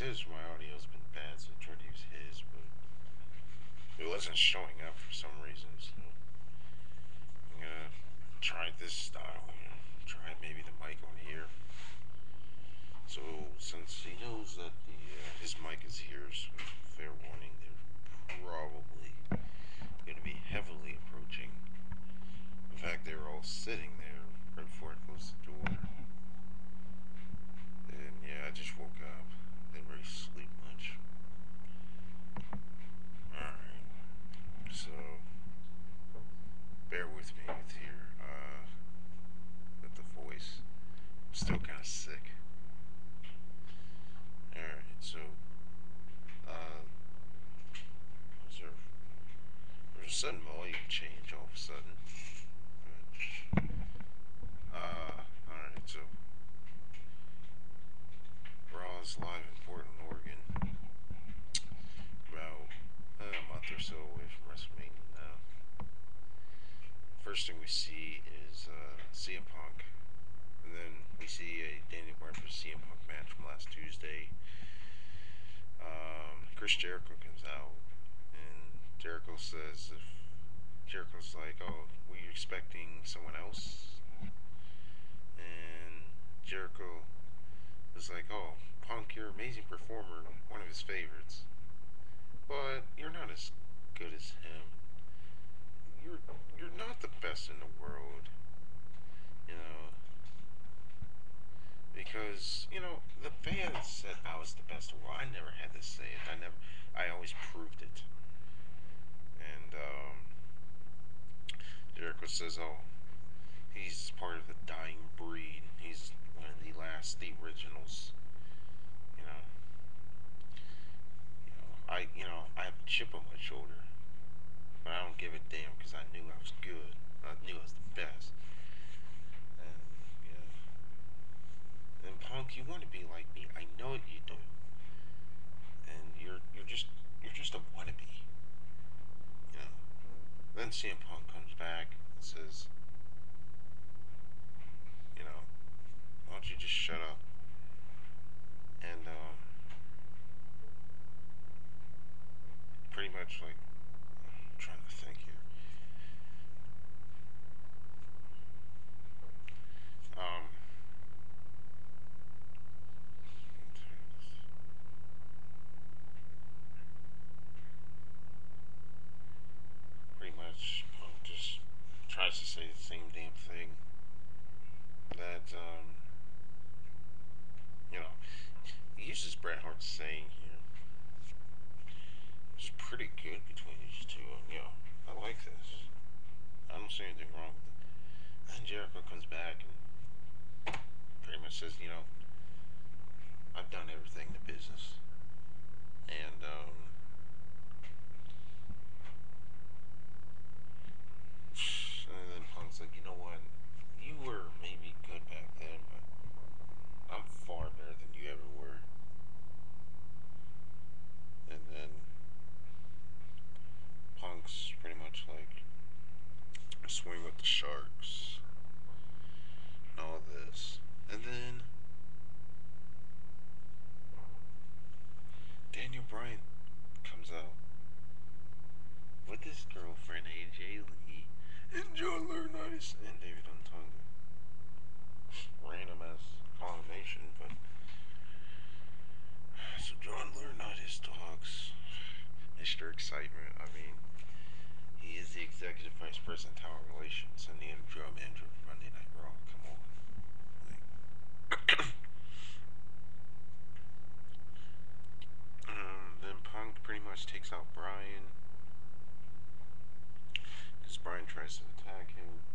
says my audio's been bad, so I tried to use his, but it wasn't showing up for some reason. So I'm gonna try this style. Try maybe the mic on here. So since he knows that his mic is here, so fair warning, they're probably going to be heavily approaching. In fact, they were all sitting there right before I closed the door. And yeah, I just woke up. Didn't really sleep much. Alright. So, bear with me with here. With the voice. I'm still kind of sick. Alright, so, was there's a sudden volume change all of a sudden. Alright, so, Raw's live in Portland, Oregon. About a month or so away from WrestleMania now. First thing we see is CM Punk. And then we see a Daniel Bryan vs. CM Punk match from last Tuesday. Chris Jericho comes out, and Jericho's like, "Oh, were you expecting someone else?" And Jericho was like, "Oh, Punk, you're an amazing performer, one of his favorites, but you're not as good as him. You're not the best in the world, you know." Because, the fans said I was the best. Well, I never had to say it. I always proved it. And, Jericho says, "Oh, he's part of the dying breed. He's one of the last, the originals. You know, I have a chip on my shoulder, but I don't give a damn because I knew I was good. I knew I was the best." And, and Punk, you want to be like me. I know you do. And you're just a wannabe. You know. Then CM Punk comes back and says, "Why don't you just shut up?" And pretty much like, I'm trying to think here. Um, pretty much Punk just tries to say the same damn thing that he uses Bret Hart's saying here, which is pretty good between these two. I like this. I don't see anything wrong with it. Then Jericho comes back and pretty much says, "I've done everything in the business." And then Punk's like, "You know what? You were maybe good back then, but I'm far better than you ever were." And then Punk's pretty much like, "Swing with the Sharks," and all this. And then Daniel Bryan comes out with his girlfriend AJ Lee and John Laurinaitis and David Otunga. Random as combination, but so John Laurinaitis talks. Mr. Excitement. I mean, he is the executive vice president of talent relations and the interim manager of Monday Night Raw. Come on. Then Punk pretty much takes out Bryan because Bryan tries to attack him.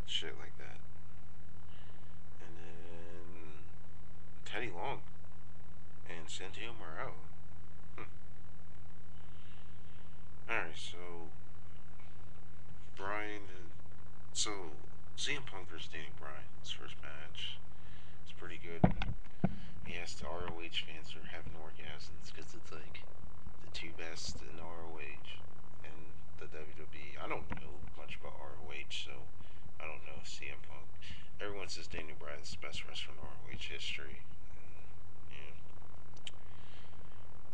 Shit like that. And then Teddy Long and Santino Morello. Alright, so Bryan, so CM Punk versus Daniel Bryan, his first match. It's pretty good. He has the ROH fans are having orgasms because it's like the two best in ROH and the WWE. I don't know much about ROH, so I don't know CM Punk. Everyone says Daniel Bryan's the best wrestler in ROH history. And, yeah.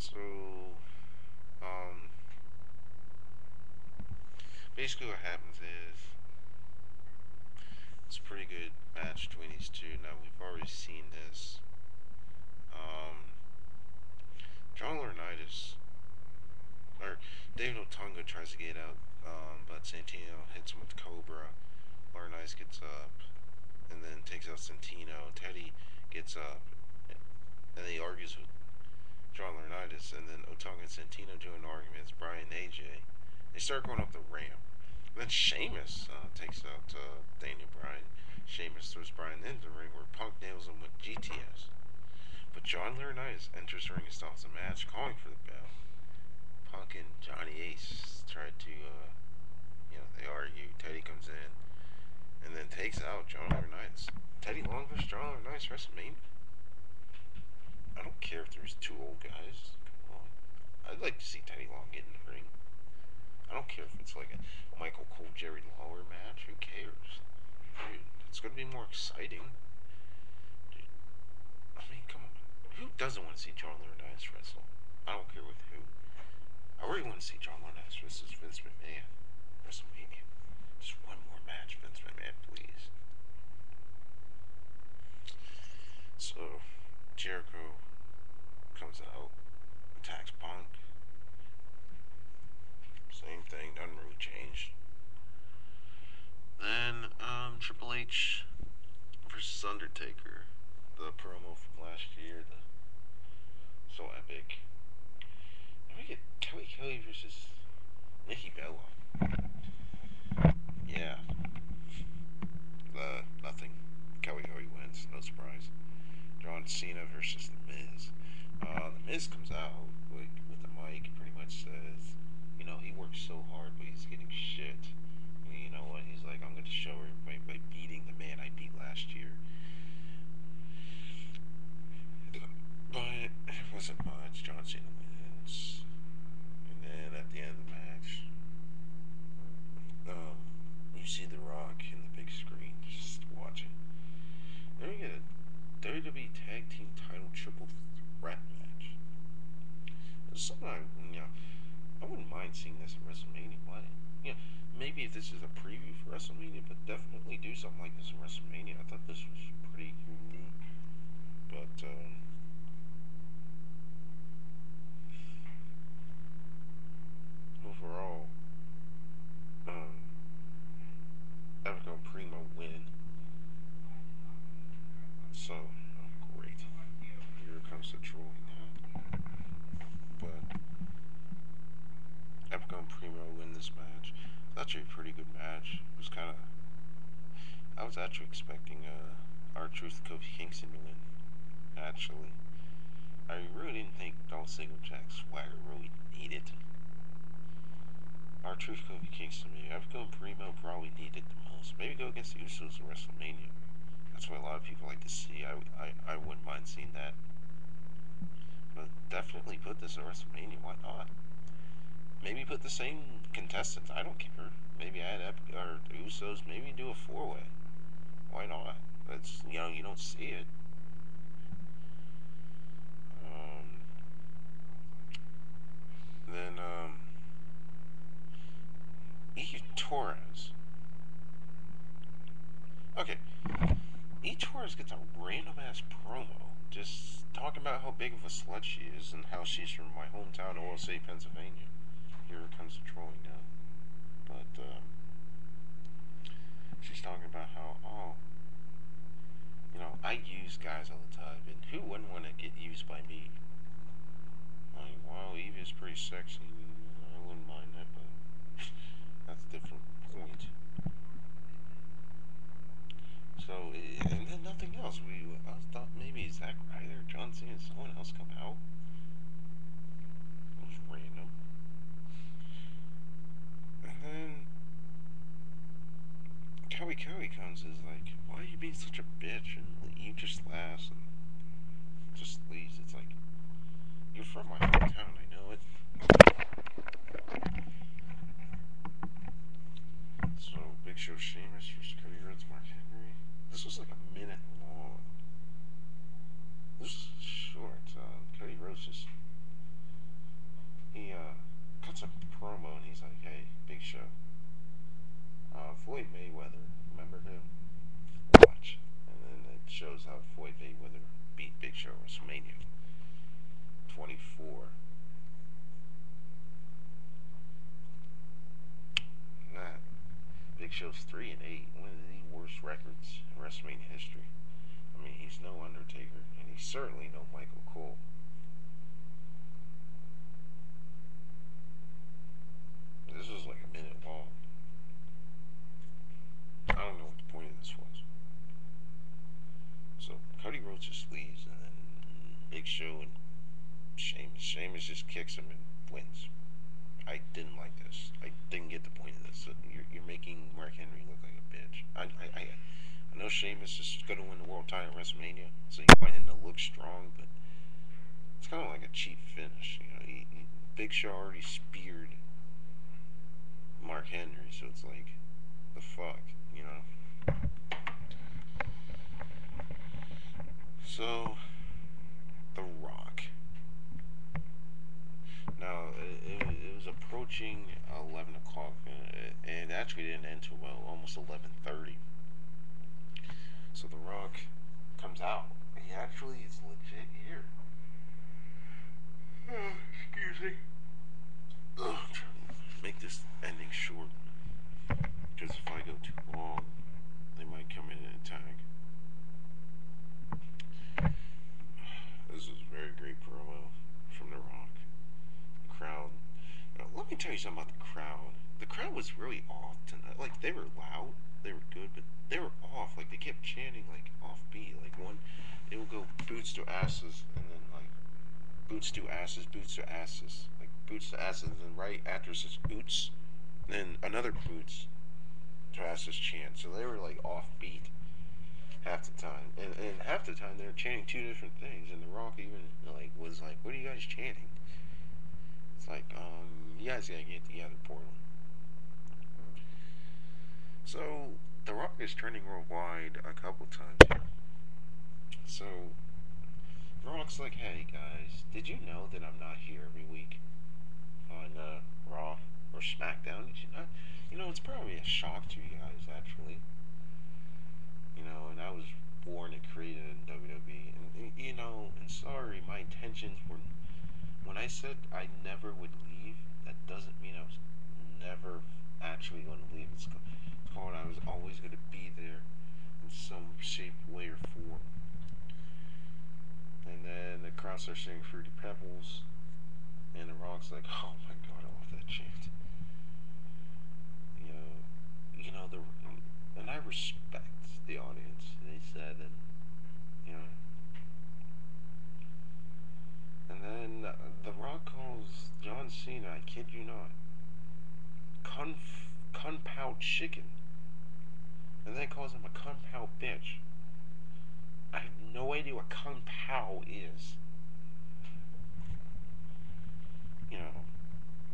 So, um, basically what happens is it's a pretty good match between these two. Now we've already seen this. Um, John Laurinaitis or David Otunga tries to get out, but Santino hits him with Cobra. Laurinaitis gets up and then takes out Santino. Teddy gets up and he argues with John Laurinaitis, and then Otunga and Santino do an argument. It's Brian and AJ. They start going up the ramp. And then Sheamus takes out Daniel Bryan. Sheamus throws Bryan into the ring where Punk nails him with GTS. But John Laurinaitis enters the ring and stops the match, calling for the bell. Punk and Johnny Ace try to, they argue. Teddy comes in and then takes out John Laurinaitis. Teddy Long versus John Laurinaitis WrestleMania? I don't care if there's two old guys. Come on. I'd like to see Teddy Long get in the ring. I don't care if it's like a Michael Cole, Jerry Lawler match. Who cares? Dude, it's going to be more exciting. Dude, I mean, come on. Who doesn't want to see John Laurinaitis wrestle? I don't care with who. I really want to see John Laurinaitis versus Vince McMahon. WrestleMania. Just one more match, Vince McMahon, please. So, Jericho comes out, attacks Punk. Same thing, nothing really changed. Then, Triple H versus Undertaker. The promo from last year, so epic. And we get Kelly versus Nikki Bella. Yeah. Nothing. Kelly wins, no surprise. John Cena versus The Miz. The Miz comes out with the mic, pretty much says, he works so hard, but he's getting shit. And you know what? He's like, I'm going to show everybody by beating the man I beat last year. But it wasn't much. John Cena wins. And then at the end of the match, you see The Rock in the big screen, just watching. Then we get a WWE Tag Team Title Triple Threat match. It's something I wouldn't mind seeing this at WrestleMania. Why? Maybe if this is a preview for WrestleMania, but definitely do something like this in WrestleMania. I thought this was pretty unique. But, overall, Epico Primo win. So, great. Here comes the trolling now. But Epico and Primo win this match. It's actually a pretty good match. It was kind of... I was actually expecting R-Truth Kofi Kingston to win, actually. I really didn't think Dolph Ziggler Jack Swagger really needed R-Truth Kofi Kingston. Maybe Epico and Primo probably needed the most. Maybe go against the Usos at WrestleMania. That's what a lot of people like to see. I wouldn't mind seeing that. But definitely put this at WrestleMania. Why not? Maybe put the same contestants. I don't care. Maybe add the Usos. Maybe do a four-way. Why not? That's you don't see it. Then E. Torres. Okay. E. Torres gets a random ass promo just talking about how big of a slut she is and how she's from my hometown, OSA, Pennsylvania. Here comes the trolling now. But, she's talking about how, I use guys all the time, and who wouldn't want to get used by me? Like, wow, Eve is pretty sexy. I wouldn't mind that, but that's a different point. So, and then nothing else. I thought maybe Zack Ryder, John Cena, someone else come out. It was random. And then Kelly comes is like, why are you being such a bitch? And you just laughs and just leaves. It's like, you're from my hometown, I know it. So, Big Show Sheamus versus Cody Rhodes, Mark Henry. This was like a minute long. This was short. Cody Rhodes just cuts a promo and he's like, "Hey, Big Show, Floyd Mayweather, remember him? Watch." And then it shows how Floyd Mayweather beat Big Show at WrestleMania 24. That Big Show's 3-8, one of the worst records in WrestleMania history. I mean, he's no Undertaker, and he's certainly no Michael Cole. This was like a minute long. I don't know what the point of this was. So Cody Rhodes just leaves, and then Big Show and Sheamus just kicks him and wins. I didn't like this. I didn't get the point of this. You're making Mark Henry look like a bitch. I know Sheamus is going to win the world title at WrestleMania, so you want him to look strong, but it's kind of like a cheap finish. You know, Big Show already speared Mark Henry, so it's like, the fuck, you know? So, The Rock. Now, it was approaching 11 o'clock, and it actually didn't end until almost 11:30. So The Rock comes out. He actually is legit here. Excuse me. Ugh, I'm trying to make this ending short, because if I go too long, they might come in and attack. This is a very great promo from The Rock. The crowd. Now, let me tell you something about the crowd. The crowd was really off tonight. Like, they were loud, they were good, but they were off. Like, they kept chanting, like, offbeat. Like, one, they would go boots to asses, and then, like, boots to asses, boots to asses. Like, boots to asses, and then right after it says boots, then another boots to asses chant. So they were, like, offbeat half the time. And half the time they were chanting two different things. And The Rock even, like, was like, "What are you guys chanting?" It's like, you guys gotta get together, Portland. So, The Rock is trending worldwide a couple times here. So, The Rock's like, "Hey guys, did you know that I'm not here every week on Raw or SmackDown? Did you not? You know, it's probably a shock to you guys, actually. You know, and I was born and created in WWE. And you know, and sorry, my intentions were, when I said I never would leave, that doesn't mean I was never actually going to leave. It's called I was always going to be there in some shape, way, or form." And then the crowd starts singing Fruity Pebbles, and The Rock's like, "Oh my god, I love that chant." You know, and I respect the audience. They said, and you know, and then The Rock calls John Cena, I kid you not, Kung-Pao chicken, and then calls him a Kung-Pao bitch. I have no idea what Kung-Pao is. You know,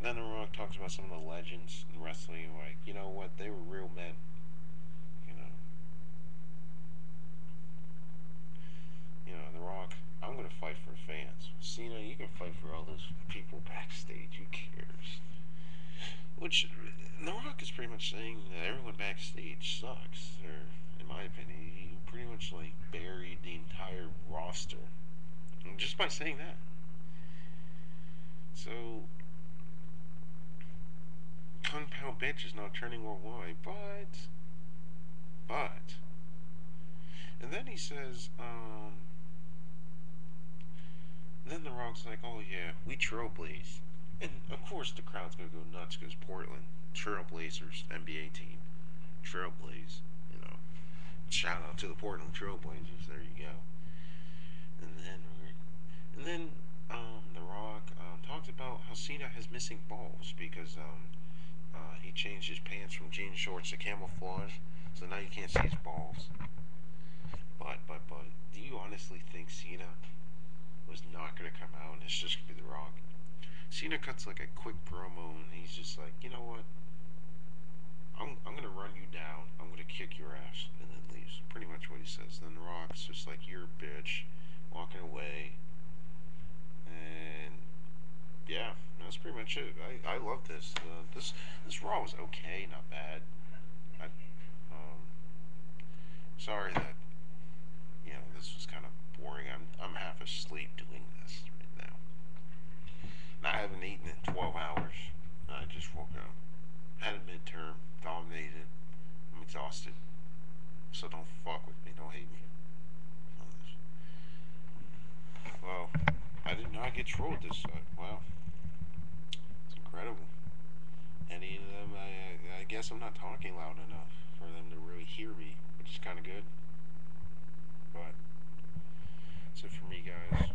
then The Rock talks about some of the legends in wrestling, like, you know what, they were real men. The Rock, "I'm gonna fight for fans. Cena, you can fight for all those people backstage. Who cares?" Which, The Rock is pretty much saying that everyone backstage sucks. Or, in my opinion, he pretty much, like, buried the entire roster just by saying that. So, Kung Pao bitch is not trending worldwide, but, and then he says, then The Rock's like, "Oh yeah, we trailblaze." And of course the crowd's gonna go nuts because Portland, Trailblazers, NBA team, Trailblaze, you know. Shout out to the Portland Trailblazers, there you go. And then The Rock talks about how Cena has missing balls because he changed his pants from jean shorts to camouflage, so now you can't see his balls. But, do you honestly think Cena was not going to come out and it's just going to be The Rock? Cena cuts like a quick promo and he's just like, "You know what? I'm going to run you down. I'm going to kick your ass," and then leaves. Pretty much what he says. Then The Rock's just like, "You're a bitch," walking away. And yeah, that's pretty much it. I love this. This Raw was okay, not bad. I sorry that this was kind of boring. I'm half asleep doing this right now. And I haven't eaten in 12 hours. I just woke up. Had a midterm. Dominated. I'm exhausted. So don't fuck with me. Don't hate me. Well, I did not get trolled this side. Wow, it's incredible. Any of them, I guess I'm not talking loud enough for them to really hear me, which is kind of good. But that's it for me, guys.